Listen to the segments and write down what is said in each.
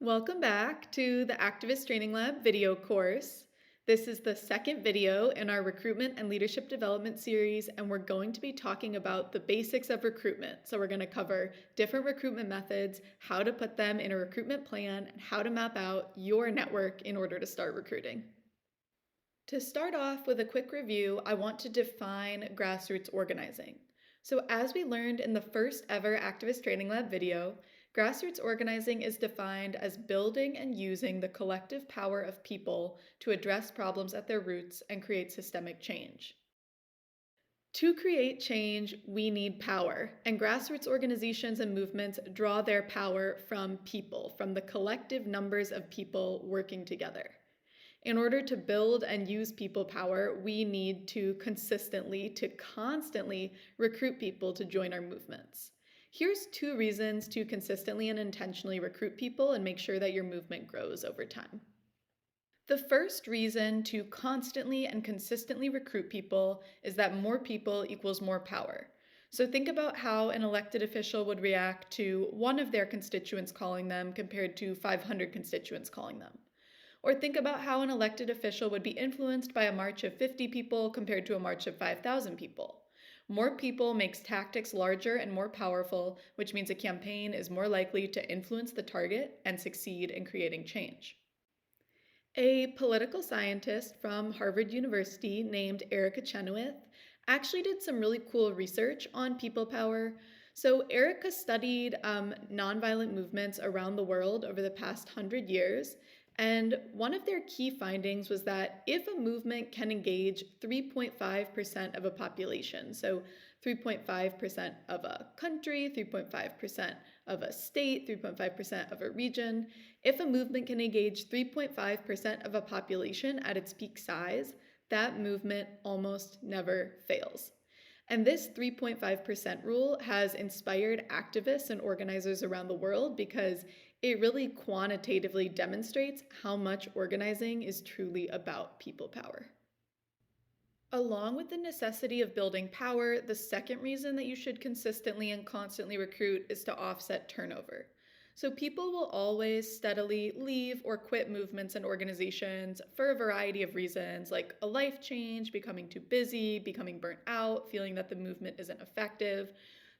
Welcome back to the Activist Training Lab video course. This is the second video in our recruitment and leadership development series, and we're going to be talking about the basics of recruitment. So we're going to cover different recruitment methods, how to put them in a recruitment plan, and how to map out your network in order to start recruiting. To start off with a quick review, I want to define grassroots organizing. So as we learned in the first ever Activist Training Lab video, grassroots organizing is defined as building and using the collective power of people to address problems at their roots and create systemic change. To create change, we need power, and grassroots organizations and movements draw their power from people, from the collective numbers of people working together. In order to build and use people power, we need to constantly recruit people to join our movements. Here's 2 reasons to consistently and intentionally recruit people and make sure that your movement grows over time. The first reason to constantly and consistently recruit people is that more people equals more power. So think about how an elected official would react to one of their constituents calling them compared to 500 constituents calling them. Or think about how an elected official would be influenced by a march of 50 people compared to a march of 5,000 people. More people makes tactics larger and more powerful, which means a campaign is more likely to influence the target and succeed in creating change. A political scientist from Harvard University named Erica Chenoweth actually did some really cool research on people power. So Erica studied nonviolent movements around the world over the past 100 years. And one of their key findings was that if a movement can engage 3.5% of a population, so 3.5% of a country, 3.5% of a state, 3.5% of a region, if a movement can engage 3.5% of a population at its peak size, that movement almost never fails. And this 3.5% rule has inspired activists and organizers around the world because it really quantitatively demonstrates how much organizing is truly about people power. Along with the necessity of building power, the second reason that you should consistently and constantly recruit is to offset turnover. So people will always steadily leave or quit movements and organizations for a variety of reasons, like a life change, becoming too busy, becoming burnt out, feeling that the movement isn't effective.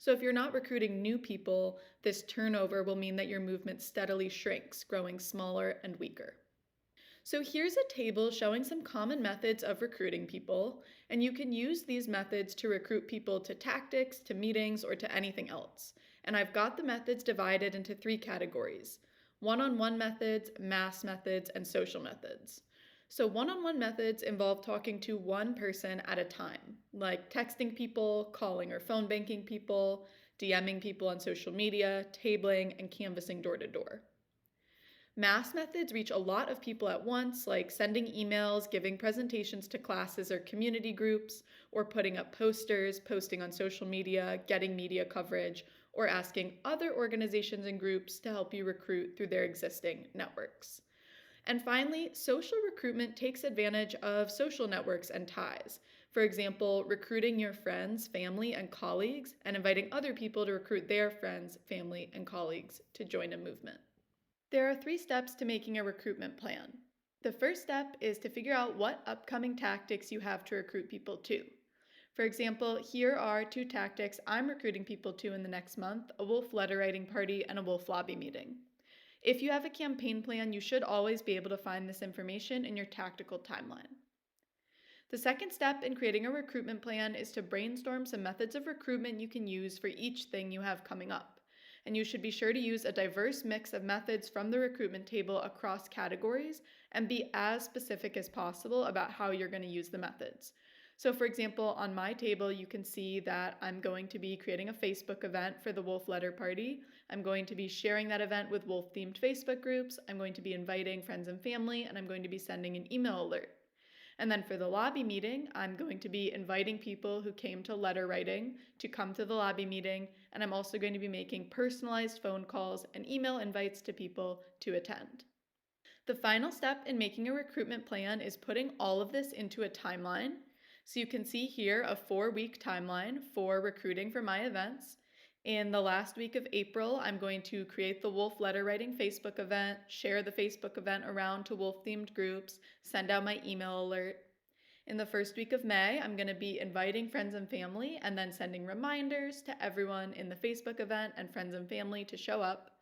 So if you're not recruiting new people, this turnover will mean that your movement steadily shrinks, growing smaller and weaker. So here's a table showing some common methods of recruiting people, and you can use these methods to recruit people to tactics, to meetings, or to anything else. And I've got the methods divided into 3 categories: one-on-one methods, mass methods, and social methods. So one-on-one methods involve talking to one person at a time, like texting people, calling or phone banking people, DMing people on social media, tabling, and canvassing door to door. Mass methods reach a lot of people at once, like sending emails, giving presentations to classes or community groups, or putting up posters, posting on social media, getting media coverage, or asking other organizations and groups to help you recruit through their existing networks. And finally, social recruitment takes advantage of social networks and ties. For example, recruiting your friends, family, and colleagues, and inviting other people to recruit their friends, family, and colleagues to join a movement. There are 3 steps to making a recruitment plan. The first step is to figure out what upcoming tactics you have to recruit people to. For example, here are 2 tactics I'm recruiting people to in the next month: a Wolf letter writing party and a Wolf lobby meeting. If you have a campaign plan, you should always be able to find this information in your tactical timeline. The second step in creating a recruitment plan is to brainstorm some methods of recruitment you can use for each thing you have coming up. And you should be sure to use a diverse mix of methods from the recruitment table across categories and be as specific as possible about how you're going to use the methods. So for example, on my table, you can see that I'm going to be creating a Facebook event for the Wolf Letter Party. I'm going to be sharing that event with wolf-themed Facebook groups. I'm going to be inviting friends and family, and I'm going to be sending an email alert. And then for the lobby meeting, I'm going to be inviting people who came to letter writing to come to the lobby meeting, and I'm also going to be making personalized phone calls and email invites to people to attend. The final step in making a recruitment plan is putting all of this into a timeline. So you can see here a 4-week timeline for recruiting for my events. In the last week of April, I'm going to create the Wolf Letter Writing Facebook event, share the Facebook event around to Wolf-themed groups, send out my email alert. In the first week of May, I'm going to be inviting friends and family and then sending reminders to everyone in the Facebook event and friends and family to show up.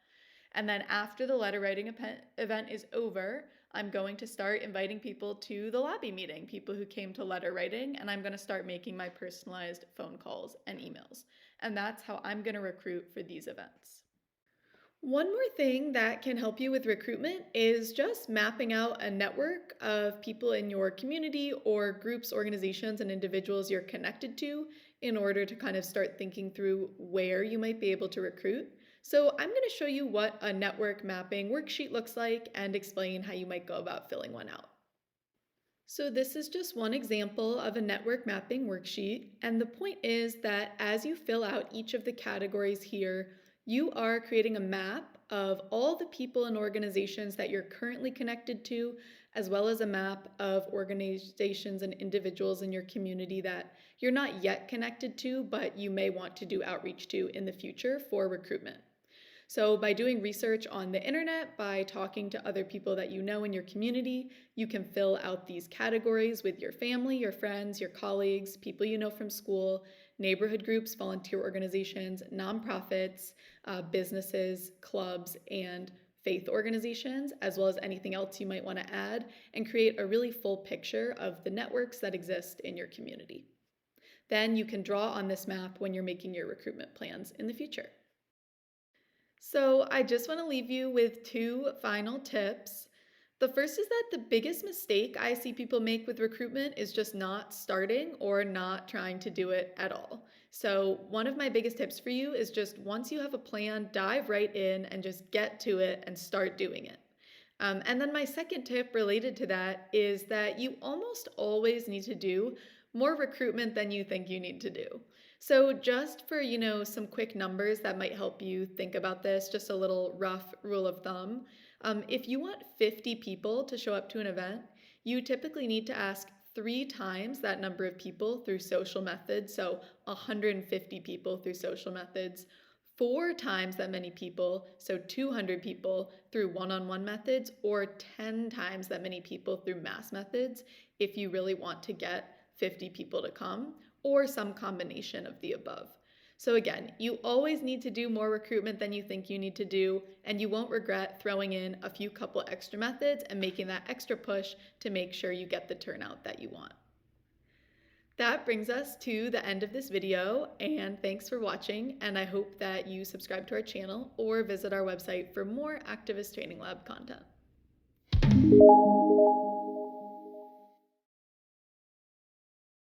And then after the letter writing event is over, I'm going to start inviting people to the lobby meeting, people who came to letter writing, and I'm going to start making my personalized phone calls and emails. And that's how I'm going to recruit for these events. One more thing that can help you with recruitment is just mapping out a network of people in your community or groups, organizations, and individuals you're connected to in order to kind of start thinking through where you might be able to recruit. So I'm going to show you what a network mapping worksheet looks like and explain how you might go about filling one out. So this is just one example of a network mapping worksheet, and the point is that as you fill out each of the categories here, you are creating a map of all the people and organizations that you're currently connected to, as well as a map of organizations and individuals in your community that you're not yet connected to, but you may want to do outreach to in the future for recruitment. So by doing research on the internet, by talking to other people that you know in your community, you can fill out these categories with your family, your friends, your colleagues, people you know from school, neighborhood groups, volunteer organizations, nonprofits, businesses, clubs, and faith organizations, as well as anything else you might want to add, and create a really full picture of the networks that exist in your community. Then you can draw on this map when you're making your recruitment plans in the future. So I just want to leave you with two final tips. The first is that the biggest mistake I see people make with recruitment is just not starting or not trying to do it at all. So one of my biggest tips for you is just once you have a plan, dive right in and just get to it and start doing it. And then my second tip related to that is that you almost always need to do more recruitment than you think you need to do. So just for, some quick numbers that might help you think about this, just a little rough rule of thumb. If you want 50 people to show up to an event, you typically need to ask 3 times that number of people through social methods, so 150 people through social methods, 4 times that many people, so 200 people through one-on-one methods, or 10 times that many people through mass methods if you really want to get 50 people to come, or some combination of the above. So again, you always need to do more recruitment than you think you need to do, and you won't regret throwing in a few couple extra methods and making that extra push to make sure you get the turnout that you want. That brings us to the end of this video, and thanks for watching, and I hope that you subscribe to our channel or visit our website for more Activist Training Lab content.